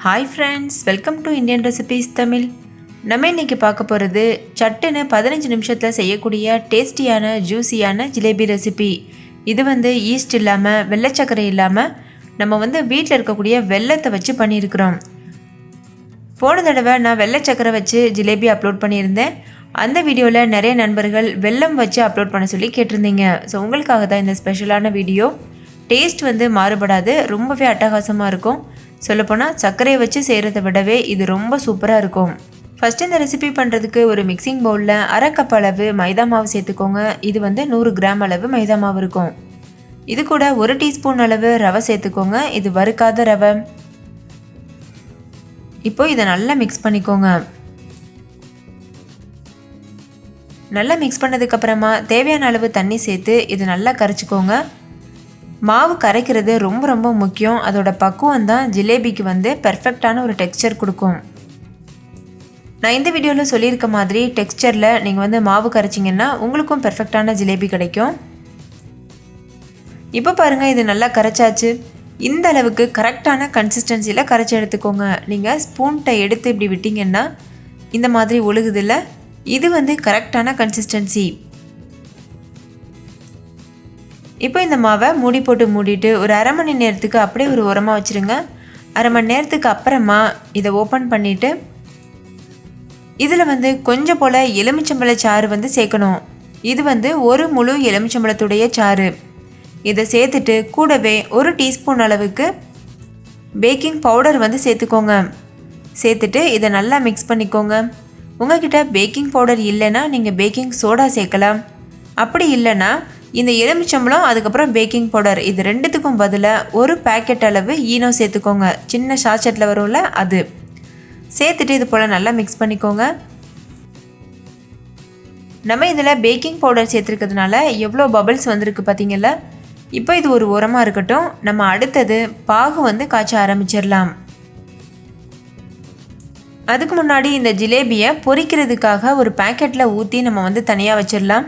Hi friends, welcome to Indian Recipes Tamil. நம்ம இன்னைக்கு பார்க்க போகிறது சட்டுன்னு 15 நிமிஷத்தில் செய்யக்கூடிய டேஸ்டியான ஜூஸியான ஜிலேபி ரெசிபி. இது ஈஸ்ட் இல்லாமல் வெள்ளை சர்க்கரை இல்லாமல் நம்ம வீட்டில் இருக்கக்கூடிய வெல்லத்தை வச்சு பண்ணியிருக்கிறோம். போன தடவை நான் வெள்ளை சர்க்கரை வச்சு ஜிலேபி அப்லோட் பண்ணியிருந்தேன். அந்த வீடியோவில் நிறைய நண்பர்கள் வெல்லம் வச்சு அப்லோட் பண்ண சொல்லி கேட்டிருந்தீங்க. ஸோ உங்களுக்காக தான் இந்த ஸ்பெஷலான வீடியோ. டேஸ்ட் மாறுபடாது, ரொம்பவே அட்டகாசமாக இருக்கும். சொல்லப்போனால் சர்க்கரையை வச்சு செய்கிறத விடவே இது ரொம்ப சூப்பராக இருக்கும். ஃபஸ்ட்டு இந்த ரெசிபி பண்ணுறதுக்கு ஒரு மிக்சிங் பவுலில் அரை கப் அளவு மைதா மாவு சேர்த்துக்கோங்க. இது 100 கிராம் அளவு மைதா மாவு இருக்கும். இது கூட 1 டீஸ்பூன் அளவு ரவை சேர்த்துக்கோங்க. இது வறுக்காத ரவை. இப்போ இதை நல்லா மிக்ஸ் பண்ணிக்கோங்க. நல்லா மிக்ஸ் பண்ணதுக்கப்புறமா தேவையான அளவு தண்ணி சேர்த்து இது நல்லா கரைச்சிக்கோங்க. மாவு கரைக்கிறது ரொம்ப ரொம்ப முக்கியம். அதோட பக்குவம் தான் ஜிலேபிக்கு பெர்ஃபெக்டான ஒரு டெக்ஸ்சர் கொடுக்கும். நான் இந்த வீடியோவில் சொல்லியிருக்க மாதிரி டெக்ஸ்சரில் நீங்கள் மாவு கரைச்சிங்கன்னா உங்களுக்கும் பெர்ஃபெக்டான ஜிலேபி கிடைக்கும். இப்போ பாருங்கள், இது நல்லா கரைச்சாச்சு. இந்த அளவுக்கு கரெக்டான கன்சிஸ்டன்சியில் கரைச்சி எடுத்துக்கோங்க. நீங்கள் ஸ்பூன்ட்டை எடுத்து இப்படி விட்டிங்கன்னா இந்த மாதிரி ஒழுகுதில்ல, இது கரெக்டான கன்சிஸ்டன்சி. இப்போ இந்த மாவை மூடி போட்டு மூடிட்டு ஒரு அரை மணி நேரத்துக்கு அப்படியே ஒரு உரமாக வச்சுருங்க. அரை மணி நேரத்துக்கு அப்புறமா இதை ஓப்பன் பண்ணிவிட்டு இதில் கொஞ்சம் போல் எலுமிச்சம்பழ சாறு சேர்க்கணும். இது ஒரு முழு எலுமிச்சம்பழத்துடைய சாறு. இதை சேர்த்துட்டு கூடவே 1 டீஸ்பூன் அளவுக்கு பேக்கிங் பவுடர் சேர்த்துக்கோங்க. சேர்த்துட்டு இதை நல்லா மிக்ஸ் பண்ணிக்கோங்க. உங்கள்கிட்ட பேக்கிங் பவுடர் இல்லைன்னா நீங்கள் பேக்கிங் சோடா சேர்க்கலாம். அப்படி இல்லைன்னா இந்த எலுமிச்சம்பழம் அதுக்கப்புறம் பேக்கிங் பவுடர் இது ரெண்டுத்துக்கும் பதிலாக 1 பேக்கெட் அளவு ஈனோ சேர்த்துக்கோங்க. சின்ன சாச்சட்டில் வரும்ல, அது சேர்த்துட்டு இது போல் நல்லா மிக்ஸ் பண்ணிக்கோங்க. நம்ம இதில் பேக்கிங் பவுடர் சேர்த்துருக்கிறதுனால எவ்வளோ பபிள்ஸ் வந்திருக்கு பார்த்தீங்களா. இப்போ இது ஒரு உரமாக இருக்கட்டும். நம்ம அடுத்தது பாகு காய்ச்ச ஆரம்பிச்சிடலாம். அதுக்கு முன்னாடி இந்த ஜிலேபியை பொரிக்கிறதுக்காக ஒரு பேக்கெட்டில் ஊற்றி நம்ம தனியாக வச்சிடலாம்.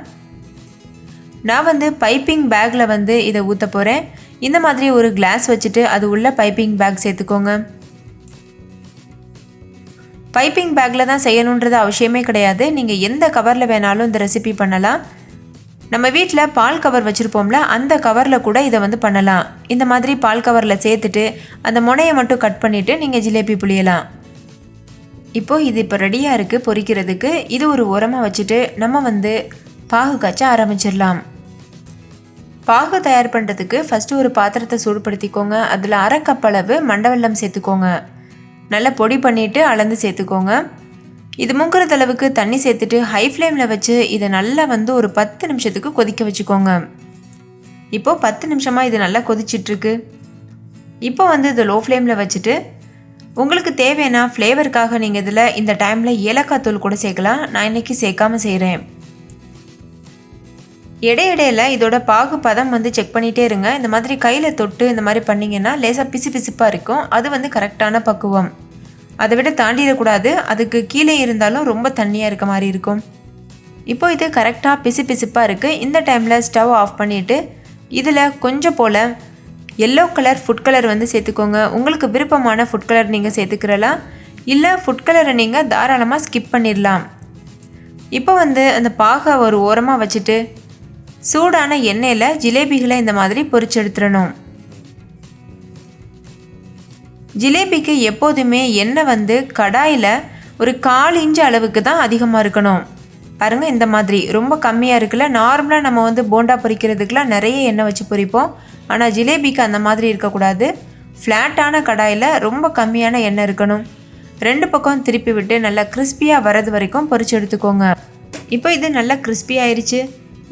நான் பைப்பிங் பேக்கில் இதை ஊற்ற போகிறேன். இந்த மாதிரி ஒரு கிளாஸ் வச்சுட்டு அது உள்ள பைப்பிங் பேக் சேர்த்துக்கோங்க. பைப்பிங் பேக்கில் தான் செய்யணுன்றது அவசியமே கிடையாது. நீங்கள் எந்த கவரில் வேணாலும் இந்த ரெசிபி பண்ணலாம். நம்ம வீட்டில் பால் கவர் வச்சுருப்போம்ல, அந்த கவரில் கூட இதை பண்ணலாம். இந்த மாதிரி பால் கவரில் சேர்த்துட்டு அந்த முனையை மட்டும் கட் பண்ணிவிட்டு நீங்கள் ஜிலேபி புளியலாம். இப்போது இது இப்போ ரெடியாக இருக்குது பொரிக்கிறதுக்கு. இது ஒரு உரமாக வச்சுட்டு நம்ம பாகு காய்ச்ச ஆரம்பிச்சிடலாம். பாகு தயார் பண்ணுறதுக்கு ஃபஸ்ட்டு ஒரு பாத்திரத்தை சூடுபடுத்திக்கோங்க. அதில் அரை கப் அளவு மண்டவெல்லம் சேர்த்துக்கோங்க. நல்லா பொடி பண்ணிவிட்டு அளந்து சேர்த்துக்கோங்க. இது முங்குறது அளவுக்கு தண்ணி சேர்த்துட்டு ஹை ஃப்ளேமில் வச்சு இதை நல்லா ஒரு 10 நிமிஷத்துக்கு கொதிக்க வச்சுக்கோங்க. இப்போது 10 நிமிஷமாக இது நல்லா கொதிச்சிட்ருக்கு. இப்போ இதை லோ ஃப்ளேமில் வச்சுட்டு உங்களுக்கு தேவையான ஃப்ளேவருக்காக நீங்கள் இதில் இந்த டைமில் ஏலக்காய் தூள் கூட சேர்க்கலாம். நான் இன்றைக்கி சேர்க்காமல் செய்கிறேன். இடையிடையில் இதோட பாகு பதம் செக் பண்ணிகிட்டே இருங்க. இந்த மாதிரி கையில் தொட்டு இந்த மாதிரி பண்ணிங்கன்னா லேசாக பிசு பிசுப்பாக இருக்கும். அது கரெக்டான பக்குவம். அதை விட தாண்டிடக்கூடாது. அதுக்கு கீழே இருந்தாலும் ரொம்ப தண்ணியாக இருக்க மாதிரி இருக்கும். இப்போ இது கரெக்டாக பிசு பிசுப்பாக இருக்குது. இந்த டைமில் ஸ்டவ் ஆஃப் பண்ணிவிட்டு இதில் கொஞ்சம் போல் எல்லோ கலர் ஃபுட் கலர் சேர்த்துக்கோங்க. உங்களுக்கு விருப்பமான ஃபுட் கலர் நீங்கள் சேர்த்துக்கிறலாம். இல்லை ஃபுட் கலரை நீங்கள் தாராளமாக ஸ்கிப் பண்ணிடலாம். இப்போ அந்த பாகை ஒரு ஓரமாக வச்சுட்டு சூடான எண்ணெயில் ஜிலேபிகளை இந்த மாதிரி பொரிச்சு எடுத்துடணும். ஜிலேபிக்கு எப்போதுமே எண்ணெய் கடாயில் ஒரு 1/4 இன்ச்சு அளவுக்கு தான் அதிகமாக இருக்கணும். பாருங்கள், இந்த மாதிரி ரொம்ப கம்மியாக இருக்குல்ல. நார்மலாக நம்ம போண்டா பொரிக்கிறதுக்கெலாம் நிறைய எண்ணெய் வச்சு பொரிப்போம். ஆனால் ஜிலேபிக்கு அந்த மாதிரி இருக்கக்கூடாது. ஃப்ளாட்டான கடாயில் ரொம்ப கம்மியான எண்ணெய் இருக்கணும். 2 பக்கம் திருப்பி விட்டு நல்லா கிறிஸ்பியாக வரது வரைக்கும் பொரிச்சு எடுத்துக்கோங்க. இப்போ இது நல்லா கிறிஸ்பி ஆயிடுச்சு.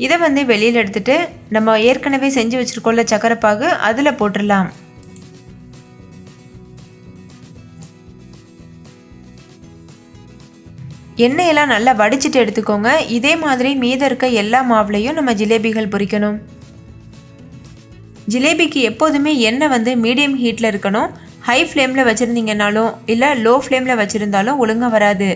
இதை வெளியில் எடுத்துகிட்டு நம்ம ஏற்கனவே செஞ்சு வச்சுருக்கோம்ல சக்கரை பாகு, அதில் போட்டுடலாம். எண்ணெயெல்லாம் நல்லா வடிச்சிட்டு எடுத்துக்கோங்க. இதே மாதிரி மீதம் இருக்க எல்லா மாவுலையும் நம்ம ஜிலேபிகள் பொரிக்கணும். ஜிலேபிக்கு எப்போதுமே எண்ணெய் மீடியம் ஹீட்டில் இருக்கணும். ஹை ஃப்ளேமில் வச்சுருந்தீங்கன்னாலும் இல்லை லோ ஃப்ளேமில் வச்சுருந்தாலும் ஒழுங்காக வராது.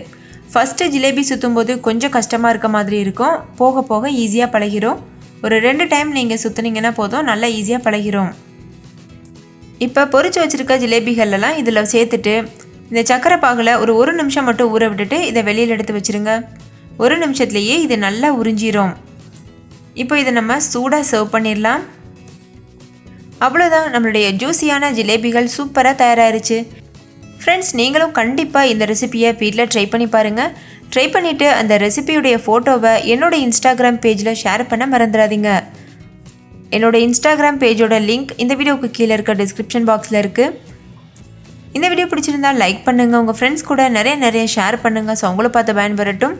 ஃபஸ்ட்டு ஜிலேபி சுற்றும்போது கொஞ்சம் கஷ்டமாக இருக்க மாதிரி இருக்கும். போக போக ஈஸியாக பழகிரும். ஒரு 2 டைம் நீங்கள் சுற்றுனீங்கன்னா போதும், நல்லா ஈஸியாக பழகிரும். இப்போ பொரிச்சு வச்சுருக்க ஜிலேபிகளெல்லாம் இதில் சேர்த்துட்டு இந்த சக்கரை பாகில் ஒரு நிமிஷம் மட்டும் ஊற விட்டுட்டு இதை வெளியில் எடுத்து வச்சுருங்க. 1 நிமிஷத்துலேயே இது நல்லா உறிஞ்சிரும். இப்போ இதை நம்ம சூடாக சர்வ் பண்ணிடலாம். அவ்வளோதான், நம்மளுடைய ஜூஸியான ஜிலேபிகள் சூப்பராக தயாராகிருச்சு. ஃப்ரெண்ட்ஸ், நீங்களும் கண்டிப்பாக இந்த ரெசிபியை வீட்டில் ட்ரை பண்ணி பாருங்கள். ட்ரை பண்ணிவிட்டு அந்த ரெசிபியுடைய ஃபோட்டோவை என்னோடய இன்ஸ்டாகிராம் பேஜில் ஷேர் பண்ண மறந்துடாதீங்க. என்னோடய இன்ஸ்டாகிராம் பேஜோட லிங்க் இந்த வீடியோவுக்கு கீழே இருக்க டிஸ்கிரிப்ஷன் பாக்ஸில் இருக்குது. இந்த வீடியோ பிடிச்சிருந்தால் லைக் பண்ணுங்கள், உங்கள் ஃப்ரெண்ட்ஸ் கூட நிறைய ஷேர் பண்ணுங்கள். ஸோ அவங்கள பார்த்து பயன்பெறட்டும்.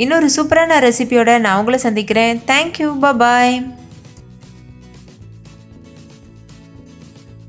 இன்னொரு சூப்பரான ரெசிபியோட நான் உங்களை சந்திக்கிறேன். தேங்க்யூ, பாய்.